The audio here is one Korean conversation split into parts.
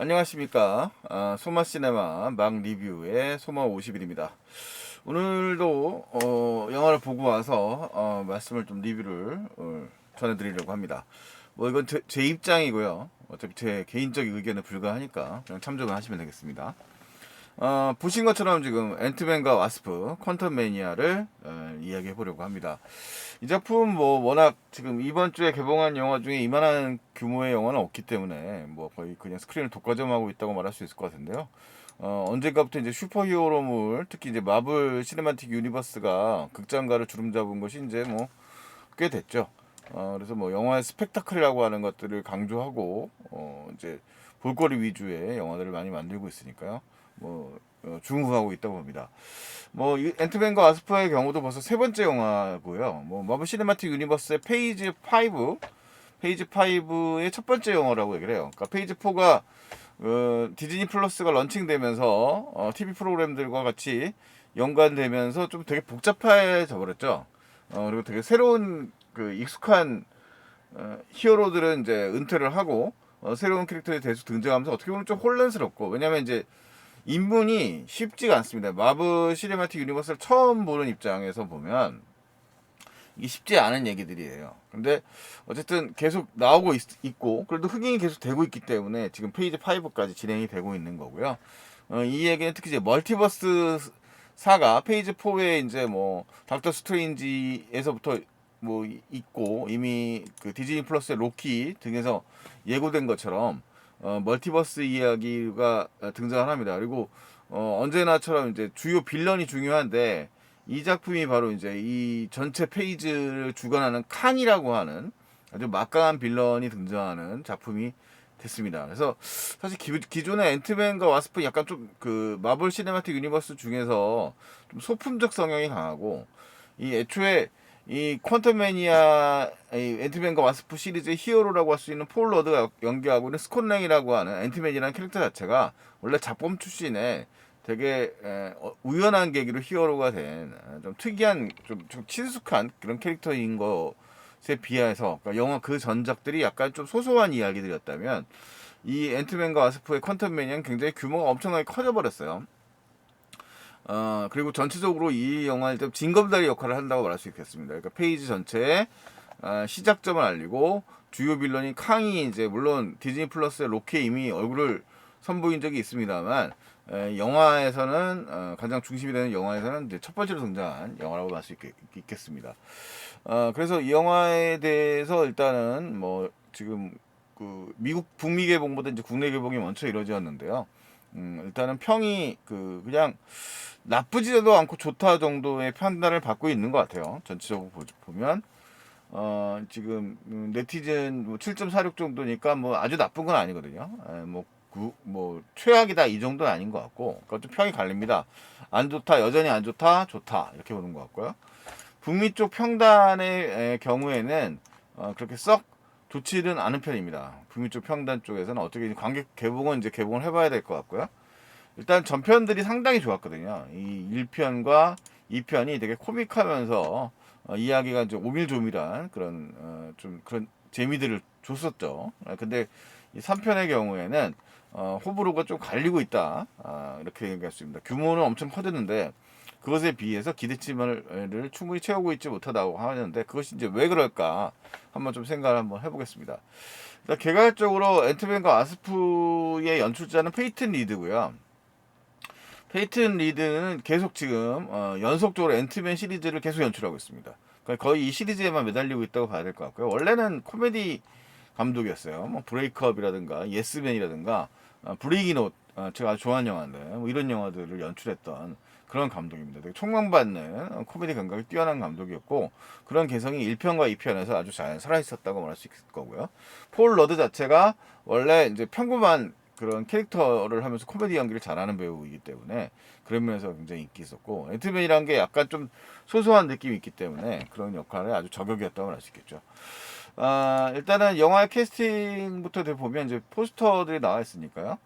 안녕하십니까. 소마시네마 막 리뷰의 소마50일입니다. 오늘도 영화를 보고 와서 말씀을 좀 리뷰를 전해드리려고 합니다. 뭐 이건 제 입장이고요. 어차피 제 개인적인 의견에 불과하니까 그냥 참조만 하시면 되겠습니다. 보신 것처럼 지금 앤트맨과 와스프 퀀텀 매니아를 이야기해 보려고 합니다. 이 작품 뭐 워낙 지금 이번 주에 개봉한 영화 중에 이만한 규모의 영화는 없기 때문에 뭐 거의 그냥 스크린을 독과점하고 있다고 말할 수 있을 것 같은데요. 언젠가부터 이제 슈퍼히어로물, 특히 이제 마블 시네마틱 유니버스가 극장가를 주름잡은 것이 이제 뭐 꽤 됐죠. 그래서 뭐 영화의 스펙타클이라고 하는 것들을 강조하고 이제 볼거리 위주의 영화들을 많이 만들고 있으니까요. 뭐 중후하고 있다고 봅니다. 뭐 앤트맨과 와스프의 경우도 벌써 세 번째 영화고요. 뭐 마블 시네마틱 유니버스의 페이지 5의 첫 번째 영화라고 얘기를 해요. 그러니까 페이지 4가 디즈니 플러스가 런칭되면서 TV 프로그램들과 같이 연관되면서 좀 되게 복잡해져 버렸죠. 그리고 되게 새로운 그 익숙한 히어로들은 이제 은퇴를 하고 새로운 캐릭터에 대해서 등장하면서 어떻게 보면 좀 혼란스럽고, 왜냐면 이제 인문이 쉽지가 않습니다. 마블 시네마틱 유니버스를 처음 보는 입장에서 보면 이게 쉽지 않은 얘기들이에요. 근데 어쨌든 계속 나오고 있고 그래도 흥행이 계속 되고 있기 때문에 지금 페이지 5까지 진행이 되고 있는 거고요. 이 얘기는 특히 이제 멀티버스 사가 페이지 4에 이제 뭐 닥터 스트레인지에서부터 뭐 있고, 이미 그 디즈니 플러스의 로키 등에서 예고된 것처럼 멀티버스 이야기가 등장을 합니다. 그리고 언제나처럼 이제 주요 빌런이 중요한데, 이 작품이 바로 이제 이 전체 페이지를 주관하는 칸이라고 하는 아주 막강한 빌런이 등장하는 작품이 됐습니다. 그래서 사실 기존의 앤트맨과 와스프 약간 좀 그 마블 시네마틱 유니버스 중에서 좀 소품적 성향이 강하고, 이 애초에 이 퀀텀 매니아 앤트맨과 와스프 시리즈의 히어로라고 할 수 있는 폴 러드가 연기하고 있는 스콧 랭이라고 하는 앤트맨이라는 캐릭터 자체가 원래 잡범 출신의 되게 우연한 계기로 히어로가 된 좀 특이한 좀 친숙한 그런 캐릭터인 것에 비해서, 그러니까 영화 그 전작들이 약간 좀 소소한 이야기들이었다면 이 앤트맨과 와스프의 퀀텀 매니아는 굉장히 규모가 엄청나게 커져버렸어요. 그리고 전체적으로 이 영화는 좀 징검다리 역할을 한다고 말할 수 있겠습니다. 그러니까 페이지 전체에 시작점을 알리고, 주요 빌런인 캉이 이제 물론 디즈니 플러스의 로키에 이미 얼굴을 선보인 적이 있습니다만, 영화에서는 가장 중심이 되는 영화에서는 이제 첫 번째로 등장한 영화라고 말 수 있겠습니다. 그래서 이 영화에 대해서 일단은 뭐 지금 그 미국 북미 개봉보다 이제 국내 개봉이 먼저 이루어졌는데요. 일단은 평이 그냥 나쁘지도 않고 좋다 정도의 판단을 받고 있는 것 같아요. 전체적으로 보면 지금 네티즌 뭐 7.46 정도니까 뭐 아주 나쁜 건 아니거든요. 뭐 최악이다 이 정도는 아닌 것 같고, 그것도 평이 갈립니다. 안 좋다, 여전히 안 좋다, 좋다 이렇게 보는 것 같고요. 북미 쪽 평단의 경우에는 그렇게 썩 좋지는 않은 편입니다. 북미 쪽 평단 쪽에서는 어떻게 관객 개봉은 이제 개봉을 해봐야 될 것 같고요. 일단 전편들이 상당히 좋았거든요. 이 1편과 2편이 되게 코믹하면서 이야기가 이제 오밀조밀한 그런 좀 그런 재미들을 줬었죠. 근데 이 3편의 경우에는 호불호가 좀 갈리고 있다. 이렇게 얘기할 수 있습니다. 규모는 엄청 커졌는데 그것에 비해서 기대치를 충분히 채우고 있지 못하다고 하는데, 그것이 이제 왜 그럴까 한번 좀 생각을 한번 해보겠습니다. 일단 개괄적으로 앤트맨과 아스프의 연출자는 페이튼 리드고요. 페이튼 리드는 계속 지금 연속적으로 앤트맨 시리즈를 계속 연출하고 있습니다. 그러니까 거의 이 시리즈에만 매달리고 있다고 봐야 될 것 같고요. 원래는 코미디 감독이었어요. 뭐 브레이크업이라든가 예스맨이라든가 브레이긴 옷, 제가 아주 좋아하는 영화인데 뭐 이런 영화들을 연출했던 그런 감독입니다. 되게 촉망받는 코미디 감각이 뛰어난 감독이었고, 그런 개성이 1편과 2편에서 아주 잘 살아있었다고 말할 수 있을 거고요. 폴 러드 자체가 원래 이제 평범한 그런 캐릭터를 하면서 코미디 연기를 잘하는 배우이기 때문에 그런 면에서 굉장히 인기 있었고, 앤트맨이라는 게 약간 좀 소소한 느낌이 있기 때문에 그런 역할에 아주 저격이었다고 할 수 있겠죠. 일단은 영화의 캐스팅부터 보면 이제 포스터들이 나와 있으니까요.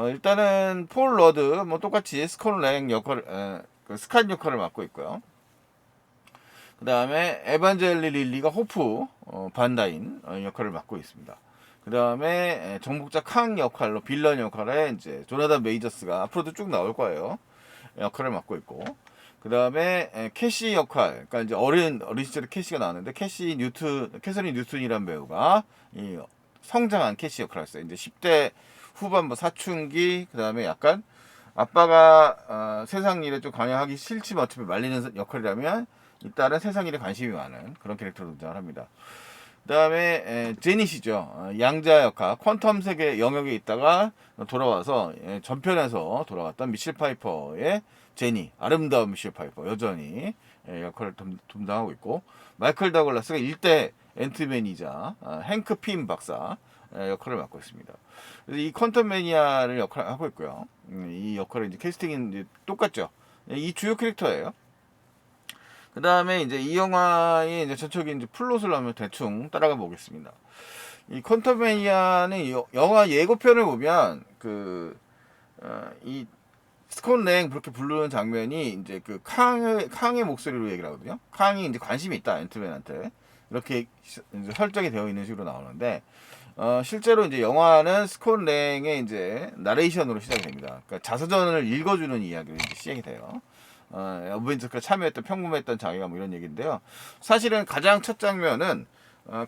일단은 폴 러드 뭐 똑같이 스콘 랭 그 스칸 역할을 맡고 있고요. 그 다음에 에반젤리 릴리가 호프 반다인 역할을 맡고 있습니다. 그 다음에 정복자 캉 역할로 빌런 역할에 이제 조나단 메이저스가 앞으로도 쭉 나올 거예요. 역할을 맡고 있고. 그 다음에 캐시 역할, 그러니까 이제 어린 시절에 캐시가 나왔는데 캐서린 뉴튼이란 배우가 이 성장한 캐시 역할을 했어요. 이제 10대 후반부 사춘기, 그 다음에 약간 아빠가 세상 일에 좀 관여하기 싫지만 어차피 말리는 역할이라면 이 딸은 세상 일에 관심이 많은 그런 캐릭터로 등장을 합니다. 그 다음에 제닛이죠. 양자 역할, 퀀텀 세계 영역에 있다가 돌아와서 전편에서 돌아왔던 미셸 파이퍼의 제니, 아름다운 미셸 파이퍼 여전히 역할을 담당하고 있고, 마이클 다글라스가 일대 앤트맨이자 행크 핀 박사 역할을 맡고 있습니다. 그래서 이 퀀텀 매니아를 역할을 하고 있고요. 이 역할을 이제 캐스팅은 이제 똑같죠. 이 주요 캐릭터예요. 그 다음에 이제 이 영화의 이제 전적인 이제 플롯을 하면 대충 따라가 보겠습니다. 이 퀀텀 매니아는 영화 예고편을 보면 이 스콧 랭 그렇게 부르는 장면이 이제 그 캉의 목소리로 얘기를 하거든요. 캉이 이제 관심이 있다 앤트맨한테 이렇게 이제 설정이 되어 있는 식으로 나오는데 실제로 이제 영화는 스콧 랭의 이제 나레이션으로 시작이 됩니다. 그러니까 자서전을 읽어주는 이야기로 이제 시작이 돼요. 어벤져스가 참여했던 평범했던 자기가 뭐 이런 얘기인데요. 사실은 가장 첫 장면은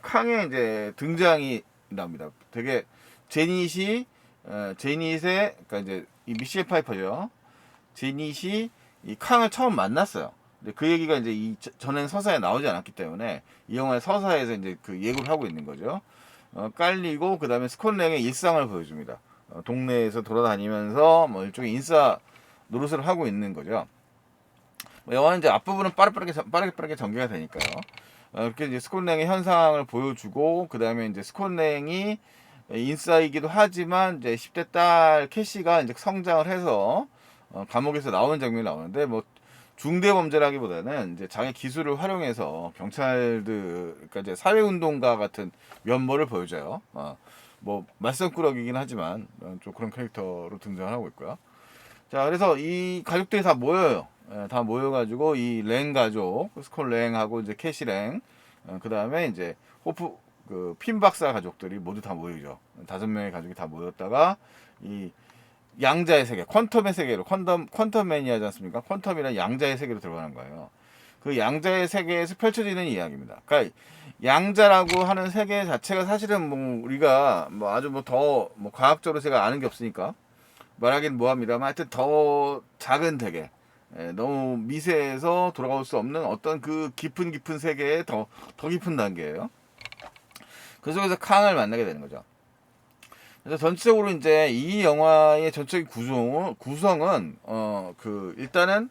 캉의 이제 등장이 나옵니다. 되게 제닛의 그러니까 이제 이 미셸 파이퍼죠. 제닛이 이 캉을 처음 만났어요. 근데 그 얘기가 이제 이 전엔 서사에 나오지 않았기 때문에 이 영화의 서사에서 이제 그 예고를 하고 있는 거죠. 깔리고 그 다음에 스콧랭의 일상을 보여줍니다. 동네에서 돌아다니면서 뭐 일종의 인싸 노릇을 하고 있는 거죠. 영화는 이제 앞부분은 빠르게 전개가 되니까요. 이렇게 이제 스콧랭의 현상을 보여주고, 그 다음에 이제 스콧랭이 인싸이기도 하지만 이제 10대 딸 캐시가 이제 성장을 해서 감옥에서 나오는 장면이 나오는데, 뭐 중대 범죄라기보다는 이제 자기 기술을 활용해서 경찰들, 그러니까 이제 사회운동가 같은 면모를 보여줘요. 뭐 말썽꾸러기긴 하지만 좀 그런 캐릭터로 등장을 하고 있고요. 자, 그래서 이 가족들이 다 모여요. 다 모여가지고 이 랭 가족, 스콜 랭하고 이제 캐시 랭, 그 다음에 이제 호프 핀 박사 가족들이 모두 다 모이죠. 5명의 가족이 다 모였다가 이 양자의 세계, 퀀텀의 세계로 퀀텀 매니아지 않습니까? 퀀텀이란 양자의 세계로 들어가는 거예요. 그 양자의 세계에서 펼쳐지는 이야기입니다. 그러니까 양자라고 하는 세계 자체가 사실은 뭐 우리가 뭐 아주 뭐 더 뭐 과학적으로 제가 아는 게 없으니까 말하긴 뭐합니다만 하여튼 더 작은 세계, 너무 미세해서 돌아올 수 없는 어떤 그 깊은 세계의 더 깊은 단계예요. 그 속에서 캉을 만나게 되는 거죠. 그래서 전체적으로 이제 이 영화의 전적인 구성은 일단은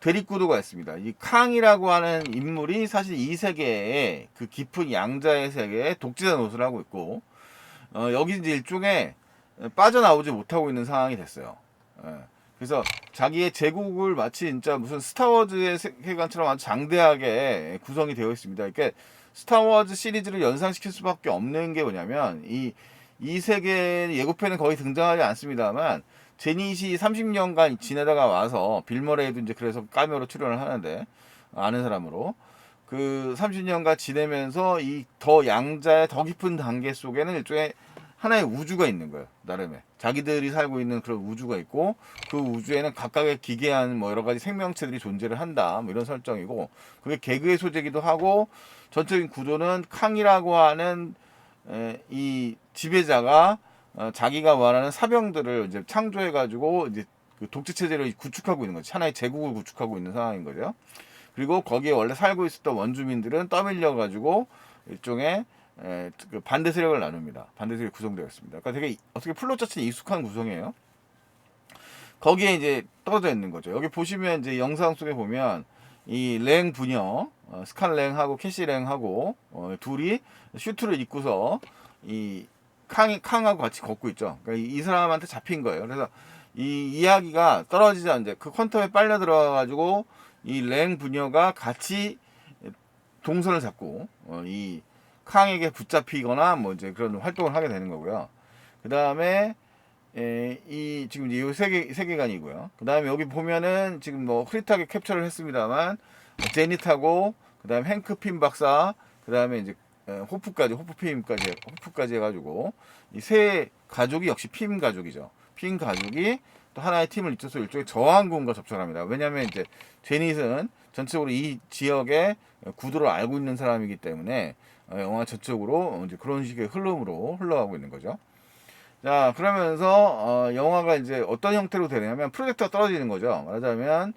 대립구도가 있습니다. 이 캉이라고 하는 인물이 사실 이 세계에 그 깊은 양자의 세계에 독재자 노릇을 하고 있고, 여기 이제 일종의 빠져나오지 못하고 있는 상황이 됐어요. 그래서 자기의 제국을 마치 진짜 무슨 스타워즈의 세계관처럼 아주 장대하게 구성이 되어 있습니다. 그러니까 스타워즈 시리즈를 연상시킬 수밖에 없는 게 뭐냐면 이 세계 예고편은 거의 등장하지 않습니다만 제닛이 30년간 지내다가 와서 빌 머레이도 이제 그래서 카메오로 출연을 하는데 아는 사람으로 그 30년간 지내면서 이 더 양자의 더 깊은 단계 속에는 일종의 하나의 우주가 있는 거예요. 나름의 자기들이 살고 있는 그런 우주가 있고 그 우주에는 각각의 기괴한 뭐 여러 가지 생명체들이 존재를 한다 뭐 이런 설정이고, 그게 개그의 소재기도 하고 전적인 구조는 캉이라고 하는 이 지배자가 자기가 원하는 사병들을 이제 창조해 가지고 이제 그 독재 체제를 구축하고 있는 거죠. 하나의 제국을 구축하고 있는 상황인 거죠. 그리고 거기에 원래 살고 있었던 원주민들은 떠밀려 가지고 일종의 그 반대 세력을 나눕니다. 반대 세력이 구성되어 있습니다. 그러니까 되게 어떻게 플롯 자체는 익숙한 구성이에요. 거기에 이제 떨어져 있는 거죠. 여기 보시면 이제 영상 속에 보면 이 랭 부녀, 스칼 랭하고 캐시 랭하고 둘이 슈트를 입고서 이 캉하고 같이 걷고 있죠. 그러니까 이 사람한테 잡힌 거예요. 그래서 이 이야기가 떨어지자 이제 그 퀀텀에 빨려 들어가가지고 이 랭 부녀가 같이 동선을 잡고 이 캉에게 붙잡히거나 뭐 이제 그런 활동을 하게 되는 거고요. 그 다음에 이 지금 이 세계관이고요. 그 다음에 여기 보면은 지금 뭐 흐릿하게 캡처를 했습니다만 제닛하고 그 다음에 행크 핀 박사, 그 다음에 이제 호프까지 해가지고 이 세 가족이 역시 핌 가족이죠. 핌 가족이 또 하나의 팀을 이뤄서 일종의 저항군과 접촉을 합니다. 왜냐하면 이제 제닛은 전체적으로 이 지역의 구도를 알고 있는 사람이기 때문에 영화 전적으로 이제 그런 식의 흐름으로 흘러가고 있는 거죠. 자, 그러면서 영화가 이제 어떤 형태로 되냐면 프로젝터가 떨어지는 거죠. 말하자면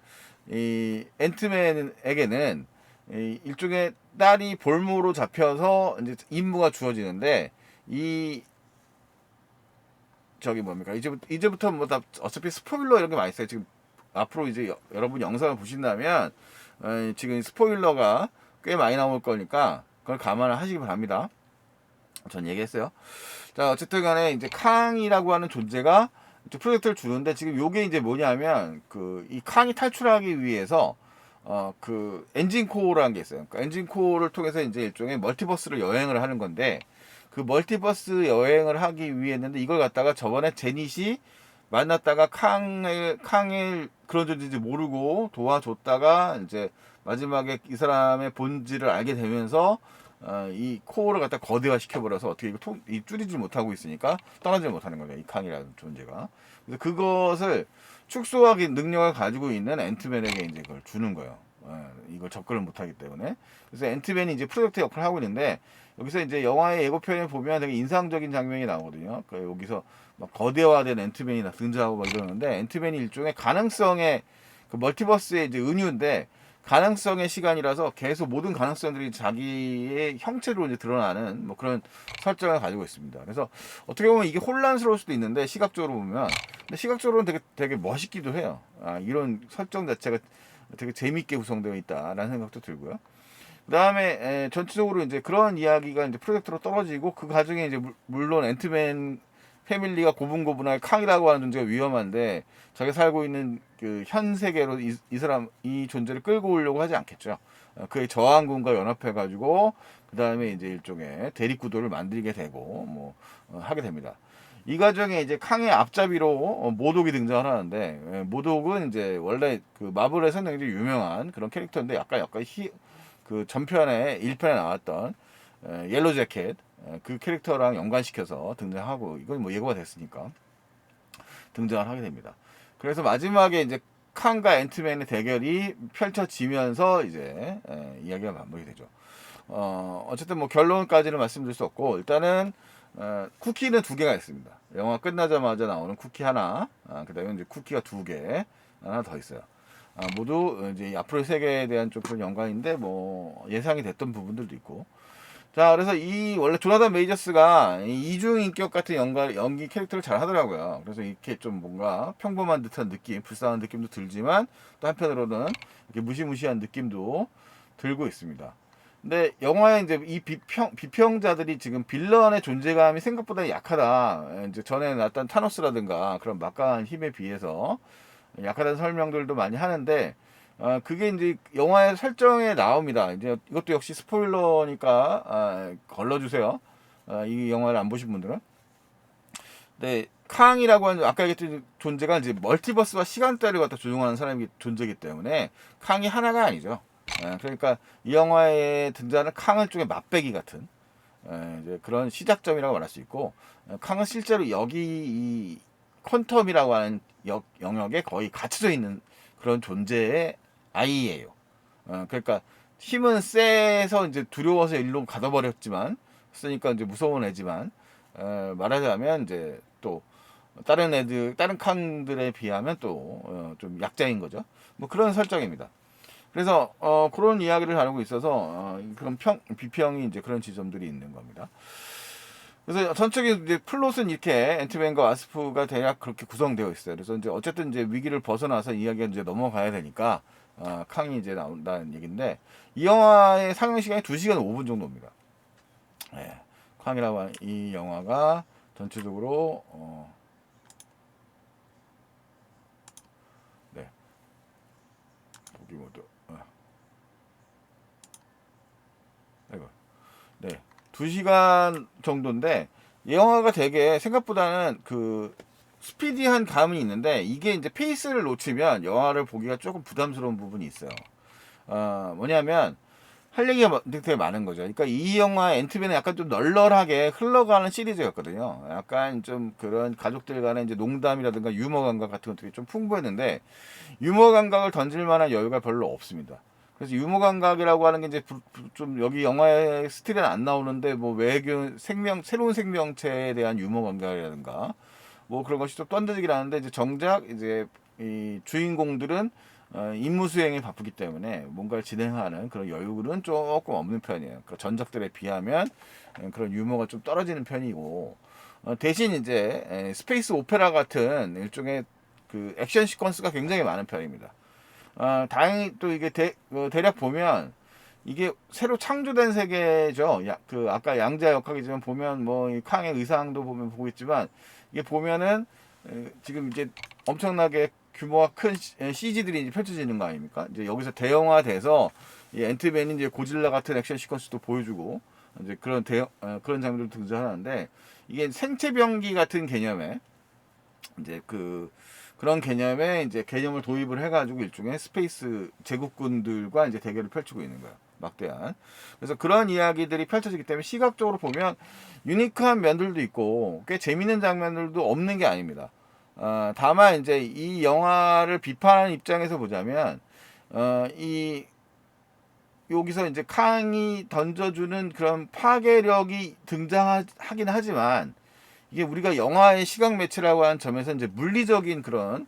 이 앤트맨에게는 이 일종의 딸이 볼모로 잡혀서 이제 임무가 주어지는데 이 저기 뭡니까 이제부터 뭐 다 어차피 스포일러 이런 게 많이 있어요. 지금 앞으로 이제 여러분 영상을 보신다면 지금 스포일러가 꽤 많이 나올 거니까 그걸 감안을 하시기 바랍니다. 전 얘기했어요. 자, 어쨌든 간에 이제 캉이라고 하는 존재가 프로젝트를 주는데 지금 요게 이제 뭐냐면 이 캉이 탈출하기 위해서 그 엔진 코어라는 게 있어요. 그러니까 엔진 코어를 통해서 이제 일종의 멀티버스를 여행을 하는 건데 그 멀티버스 여행을 하기 위해 했는데 이걸 갖다가 저번에 제닛이 만났다가 캉의 그런 존재인지 모르고 도와줬다가 이제 마지막에 이 사람의 본질을 알게 되면서 이 코어를 갖다 거대화 시켜버려서 어떻게 이 줄이지 못하고 있으니까 떠나지 못하는 거죠. 이 캉이라는 존재가. 그래서 그것을 축소하기 능력을 가지고 있는 앤트맨에게 이제 그걸 주는 거예요. 이걸 접근을 못하기 때문에. 그래서 앤트맨이 이제 프로젝트 역할을 하고 있는데 여기서 이제 영화의 예고편에 보면 되게 인상적인 장면이 나오거든요. 여기서 막 거대화된 앤트맨이 등장하고 막 이러는데 앤트맨이 일종의 가능성의 그 멀티버스의 이제 은유인데 가능성의 시간이라서 계속 모든 가능성들이 자기의 형체로 이제 드러나는 뭐 그런 설정을 가지고 있습니다. 그래서 어떻게 보면 이게 혼란스러울 수도 있는데 시각적으로 보면 근데 시각적으로는 되게 멋있기도 해요. 이런 설정 자체가 되게 재밌게 구성되어 있다라는 생각도 들고요. 그 다음에 전체적으로 이제 그런 이야기가 이제 프로젝트로 떨어지고 그 과정에 이제 물론 앤트맨 패밀리가 고분고분하게 캉이라고 하는 존재가 위험한데 자기 살고 있는 그 현 세계로 이 존재를 끌고 오려고 하지 않겠죠. 그의 저항군과 연합해 가지고 그 다음에 이제 일종의 대립 구도를 만들게 되고 뭐 하게 됩니다. 이 과정에 이제 캉의 앞잡이로 모독이 등장을 하는데 모독은 이제 원래 그 마블에서는 굉장히 유명한 그런 캐릭터인데 약간 그 전편에 1편에 나왔던 옐로 재킷 그 캐릭터랑 연관시켜서 등장하고 이건 뭐 예고가 됐으니까 등장을 하게 됩니다. 그래서 마지막에 이제 칸과 앤트맨의 대결이 펼쳐지면서 이제 이야기가 마무리되죠. 어쨌든 뭐 결론까지는 말씀드릴 수 없고 일단은 쿠키는 2개가 있습니다. 영화 끝나자마자 나오는 쿠키 하나, 그다음에 이제 쿠키가 2개 하나 더 있어요. 모두 이제 앞으로의 세계에 대한 좀 그런 연관인데 뭐 예상이 됐던 부분들도 있고. 자, 그래서 원래 조나단 메이저스가 이중 인격 같은 연기 캐릭터를 잘 하더라고요. 그래서 이렇게 좀 뭔가 평범한 듯한 느낌, 불쌍한 느낌도 들지만 또 한편으로는 이렇게 무시무시한 느낌도 들고 있습니다. 근데 영화에 이제 이 비평자들이 지금 빌런의 존재감이 생각보다 약하다. 이제 전에 나왔던 타노스라든가 그런 막강한 힘에 비해서 약하다는 설명들도 많이 하는데 그게 이제 영화의 설정에 나옵니다. 이제 이것도 역시 스포일러니까 걸러주세요. 이 영화를 안 보신 분들은. 네, 캉이라고 하는 아까 얘기했던 존재가 이제 멀티버스와 시간대를 갖다 조종하는 사람이 존재이기 때문에 캉이 하나가 아니죠. 그러니까 이 영화에 등장하는 캉은 쪽의 맛배기 같은 이제 그런 시작점이라고 말할 수 있고 캉은 실제로 여기 이 퀀텀이라고 하는 영역에 거의 갇혀져 있는 그런 존재의 아이예요. 그러니까 힘은 세서 이제 두려워서 일로 가둬버렸지만 쓰니까 이제 무서운 애지만 말하자면 이제 또 다른 칸들에 비하면 또 좀 약자인 거죠. 뭐 그런 설정입니다. 그래서 그런 이야기를 다루고 있어서 그런 비평이 이제 그런 지점들이 있는 겁니다. 그래서 전적인 이제 플롯은 이렇게 앤트맨과 와스프가 대략 그렇게 구성되어 있어요. 그래서 이제 어쨌든 이제 위기를 벗어나서 이야기가 이제 넘어가야 되니까 캉이 이제 나온다는 얘기인데 이 영화의 상영 시간이 2시간 5분 정도입니다. 네. 캉이라고 하는 이 영화가 전체적으로 네. 보기 모드 이거 네. 2시간 정도인데 이 영화가 되게 생각보다는 그 스피디한 감이 있는데 이게 이제 페이스를 놓치면 영화를 보기가 조금 부담스러운 부분이 있어요. 뭐냐면 할 얘기가 되게 많은 거죠. 그러니까 이 영화 앤트맨은 약간 좀 널널하게 흘러가는 시리즈였거든요. 약간 좀 그런 가족들 간의 이제 농담이라든가 유머 감각 같은 것들이 좀 풍부했는데 유머 감각을 던질 만한 여유가 별로 없습니다. 그래서 유머 감각이라고 하는 게 이제 좀 여기 영화의 스틸은 안 나오는데 뭐 외교 새로운 생명체에 대한 유머 감각이라든가 뭐 그런 것이 좀 던져지긴 하는데 이제 정작 이제 이 주인공들은 임무 수행에 바쁘기 때문에 뭔가를 진행하는 그런 여유는 조금 없는 편이에요. 그 전작들에 비하면 그런 유머가 좀 떨어지는 편이고 대신 이제 스페이스 오페라 같은 일종의 그 액션 시퀀스가 굉장히 많은 편입니다. 다행히 또 이게 대략 보면 이게 새로 창조된 세계죠. 그 아까 양자 역학이지만 보면 뭐 이 캉의 의상도 보면 보겠지만 이게 보면은 지금 이제 엄청나게 규모가 큰 CG들이 이제 펼쳐지는 거 아닙니까? 이제 여기서 대형화돼서 이 앤트맨이 이제 고질라 같은 액션 시퀀스도 보여주고 이제 그런 장면도 등장하는데 이게 생체 병기 같은 개념에 이제 그런 개념에 이제 개념을 도입을 해가지고 일종의 스페이스 제국군들과 이제 대결을 펼치고 있는 거야. 막대한. 그래서 그런 이야기들이 펼쳐지기 때문에 시각적으로 보면 유니크한 면들도 있고 꽤 재밌는 장면들도 없는 게 아닙니다. 다만 이제 이 영화를 비판하는 입장에서 보자면 이 여기서 이제 캉이 던져주는 그런 파괴력이 등장하긴 하지만 이게 우리가 영화의 시각 매체라고 하는 점에서 이제 물리적인 그런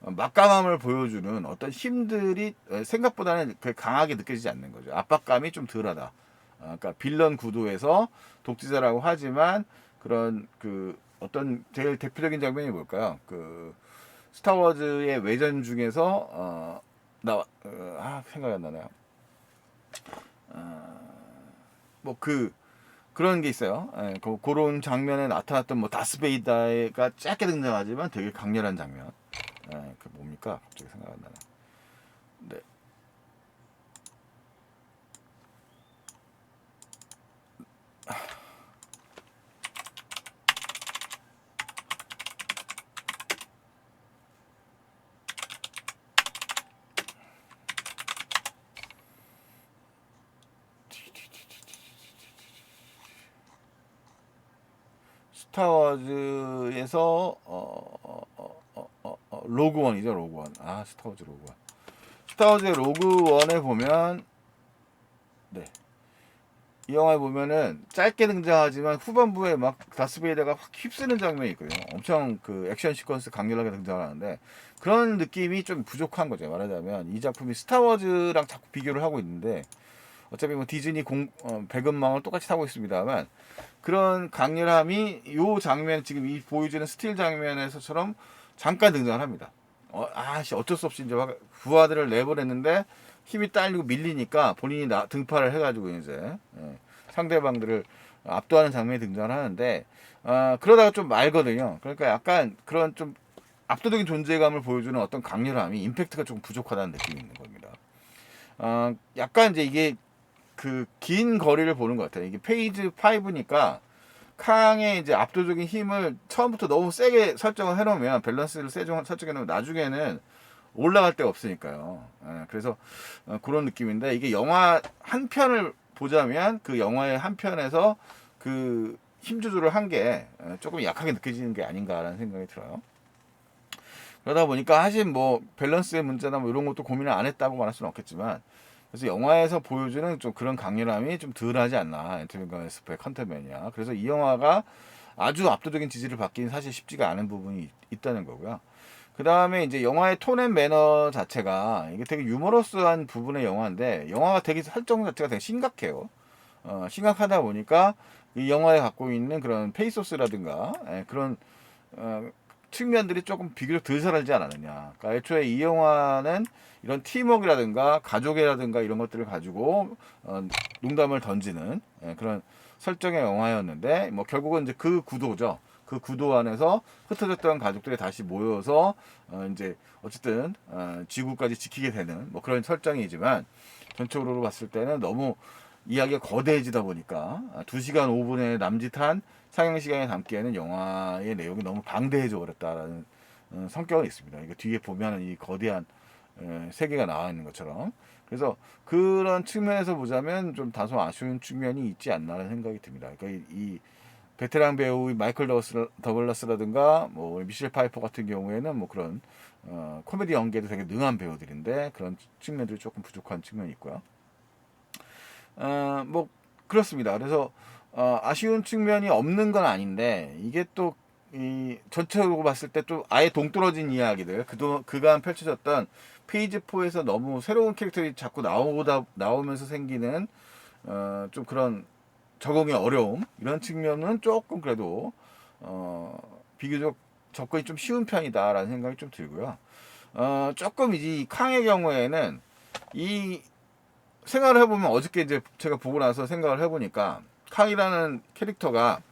막강함을 보여주는 어떤 힘들이 생각보다는 강하게 느껴지지 않는 거죠. 압박감이 좀 덜하다. 그러니까 빌런 구도에서 독재자라고 하지만 그런 그 어떤 제일 대표적인 장면이 뭘까요? 그 스타워즈의 외전 중에서 생각이 안 나네요. 뭐 그런 게 있어요. 그런 장면에 나타났던 뭐 다스베이다가 짧게 등장하지만 되게 강렬한 장면. 그 뭡니까? 갑자기 생각 안 나네. 네. 스타워즈에서 로그원이죠, 로그원. 스타워즈 로그원. 스타워즈의 로그원에 보면 네. 이 영화에 보면은 짧게 등장하지만 후반부에 막 다스베이더가 확 휩쓰는 장면이 있거든요. 엄청 그 액션 시퀀스 강렬하게 등장하는데 그런 느낌이 좀 부족한 거죠. 말하자면 이 작품이 스타워즈랑 자꾸 비교를 하고 있는데 어차피 뭐 디즈니 배급망을 똑같이 타고 있습니다만 그런 강렬함이 요 장면 지금 이 보여주는 스틸 장면에서처럼 잠깐 등장을 합니다. 어쩔 수 없이 이제 부하들을 내보냈는데 힘이 딸리고 밀리니까 본인이 등판을 해가지고 이제 상대방들을 압도하는 장면이 등장을 하는데 그러다가 좀 말거든요. 그러니까 약간 그런 좀 압도적인 존재감을 보여주는 어떤 강렬함이 임팩트가 조금 부족하다는 느낌이 있는 겁니다. 약간 이제 이게 그 긴 거리를 보는 것 같아요. 이게 페이지 5니까 캉의 이제 압도적인 힘을 처음부터 너무 세게 설정을 해놓으면 밸런스를 설정해놓으면 나중에는 올라갈 데가 없으니까요. 그래서 그런 느낌인데 이게 영화 한 편을 보자면 그 영화의 한 편에서 그 힘 조절을 한 게 조금 약하게 느껴지는 게 아닌가라는 생각이 들어요. 그러다 보니까 사실 뭐 밸런스의 문제나 뭐 이런 것도 고민을 안 했다고 말할 수는 없겠지만 그래서 영화에서 보여주는 좀 그런 강렬함이 좀 덜하지 않나 앤토니 가스프의 컨텐츠이야. 그래서 이 영화가 아주 압도적인 지지를 받기는 사실 쉽지가 않은 부분이 있다는 거고요. 그 다음에 이제 영화의 톤 앤 매너 자체가 이게 되게 유머러스한 부분의 영화인데 영화가 되게 설정 자체가 되게 심각해요. 심각하다 보니까 이 영화에 갖고 있는 그런 페이소스라든가 그런 어, 측면들이 조금 비교적 덜 살아지 않았느냐. 그러니까 애초에 이 영화는 이런 팀워크라든가 가족이라든가 이런 것들을 가지고 농담을 던지는 그런 설정의 영화였는데 뭐 결국은 이제 그 구도죠. 그 구도 안에서 흩어졌던 가족들이 다시 모여서 이제 어쨌든 지구까지 지키게 되는 뭐 그런 설정이지만 전적으로 봤을 때는 너무 이야기가 거대해지다 보니까 2시간 5분의 남짓한 상영 시간에 담기에는 영화의 내용이 너무 방대해져 버렸다라는 성격은 있습니다. 이거 뒤에 보면은 이 거대한 세계가 나와 있는 것처럼. 그래서 그런 측면에서 보자면 좀 다소 아쉬운 측면이 있지 않나라는 생각이 듭니다. 그러니까 이 베테랑 배우 마이클 더글라스라든가 뭐 미셸 파이퍼 같은 경우에는 뭐 그런 코미디 연기에도 되게 능한 배우들인데 그런 측면들이 조금 부족한 측면이 있고요. 뭐 그렇습니다. 그래서 아쉬운 측면이 없는 건 아닌데 이게 또 이 전체적으로 봤을 때 또 아예 동떨어진 이야기들 그간 펼쳐졌던 페이지 4에서 너무 새로운 캐릭터들이 자꾸 나오면서 생기는 좀 그런 적응이 어려움 이런 측면은 조금 그래도 비교적 접근이 좀 쉬운 편이다라는 생각이 좀 들고요. 조금 이 캉의 경우에는 이 생각을 해보면 어저께 이제 제가 보고 나서 생각을 해보니까 캉이라는 캐릭터가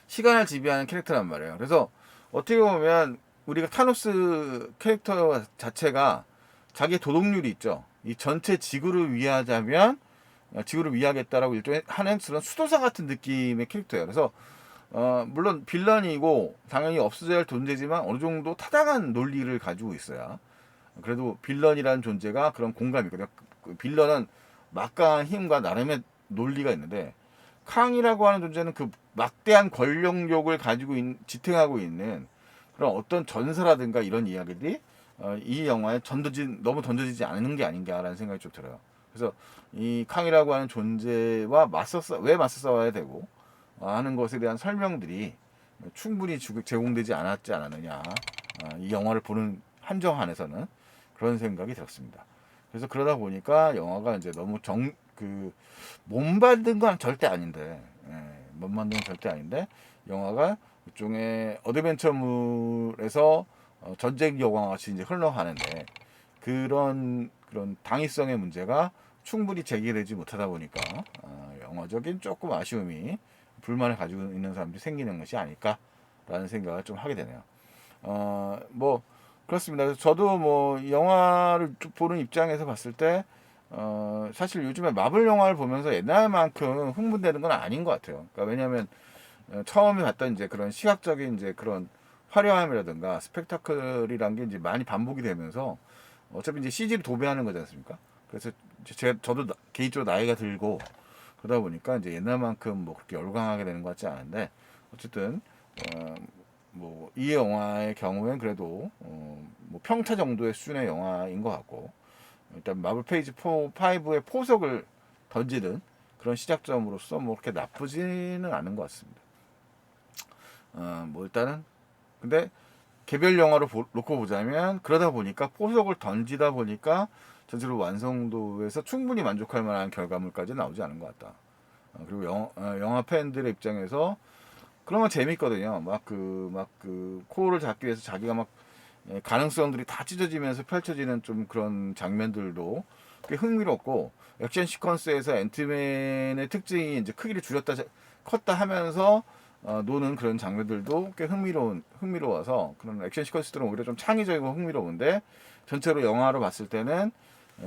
시간을 지배하는 캐릭터란 말이에요. 그래서 어떻게 보면 우리가 타노스 캐릭터 자체가 자기의 도덕률이 있죠. 이 전체 지구를 위하자면 지구를 위하겠다라고 일종의 하는 그런 수도사 같은 느낌의 캐릭터예요. 그래서 물론 빌런이고 당연히 없어져야 할 존재지만 어느 정도 타당한 논리를 가지고 있어야 그래도 빌런이라는 존재가 그런 공감이 있거든요. 그 빌런은 막강한 힘과 나름의 논리가 있는데 캉이라고 하는 존재는 그 막대한 권력욕을 가지고 지탱하고 있는 그런 어떤 전사라든가 이런 이야기들이 이 영화에 너무 던져지지 않는 게 아닌가라는 생각이 좀 들어요. 그래서 이 캉이라고 하는 존재와 왜 맞서 싸워야 되고 하는 것에 대한 설명들이 충분히 제공되지 않았느냐 이 영화를 보는 한정 안에서는 그런 생각이 들었습니다. 그래서 그러다 보니까 영화가 이제 너무 못 만든 건 절대 아닌데, 못 만든 건 절대 아닌데, 영화가 일종의 어드벤처물에서 전쟁 영화 같이 이제 흘러가는데, 그런 당위성의 문제가 충분히 제기되지 못하다 보니까, 영화적인 조금 아쉬움이, 불만을 가지고 있는 사람들이 생기는 것이 아닐까라는 생각을 좀 하게 되네요. 뭐, 그렇습니다. 그래서 저도 뭐 영화를 보는 입장에서 봤을 때 사실 요즘에 마블 영화를 보면서 옛날만큼 흥분되는 건 아닌 것 같아요. 그러니까 왜냐하면 처음에 봤던 이제 그런 시각적인 이제 그런 화려함이라든가 스펙타클이란 게 이제 많이 반복이 되면서 어차피 이제 CG를 도배하는 거지 않습니까? 그래서 저도 개인적으로 나이가 들고 그러다 보니까 이제 옛날만큼 뭐 그렇게 열광하게 되는 것 같지 않은데 어쨌든 뭐 이 영화의 경우엔 그래도 뭐 평타 정도의 수준의 영화인 것 같고 일단 마블 페이지 4, 5의 포석을 던지는 그런 시작점으로서 뭐 그렇게 나쁘지는 않은 것 같습니다. 뭐 일단은 근데 개별 영화로 놓고 보자면 그러다 보니까 포석을 던지다 보니까 전체로 완성도에서 충분히 만족할 만한 결과물까지 나오지 않은 것 같다. 그리고 영화 팬들의 입장에서 그런 건 재밌거든요. 막 코어를 잡기 위해서 자기가 막 가능성들이 다 찢어지면서 펼쳐지는 좀 그런 장면들도 꽤 흥미롭고 액션 시퀀스에서 앤트맨의 특징이 이제 크기를 컸다 하면서 노는 그런 장면들도 꽤 흥미로워서 그런 액션 시퀀스들은 오히려 좀 창의적이고 흥미로운데 전체로 영화로 봤을 때는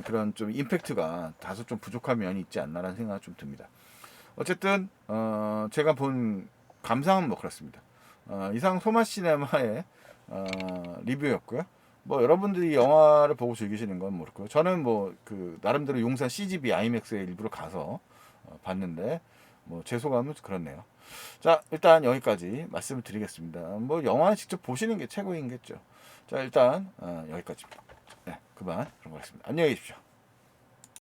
그런 좀 임팩트가 다소 좀 부족한 면이 있지 않나라는 생각이 좀 듭니다. 어쨌든 제가 본 감상은 뭐 그렇습니다. 이상 소마시네마의 리뷰였고요. 뭐 여러분들이 영화를 보고 즐기시는 건 모르고요. 저는 뭐 그 나름대로 용산 CGV 아이맥스에 일부러 가서 봤는데 뭐 제 소감은 그렇네요. 자 일단 여기까지 말씀을 드리겠습니다. 뭐 영화는 직접 보시는 게 최고인겠죠. 자 일단 여기까지입니다. 네 그만 그런 것 같습니다. 안녕히 계십시오.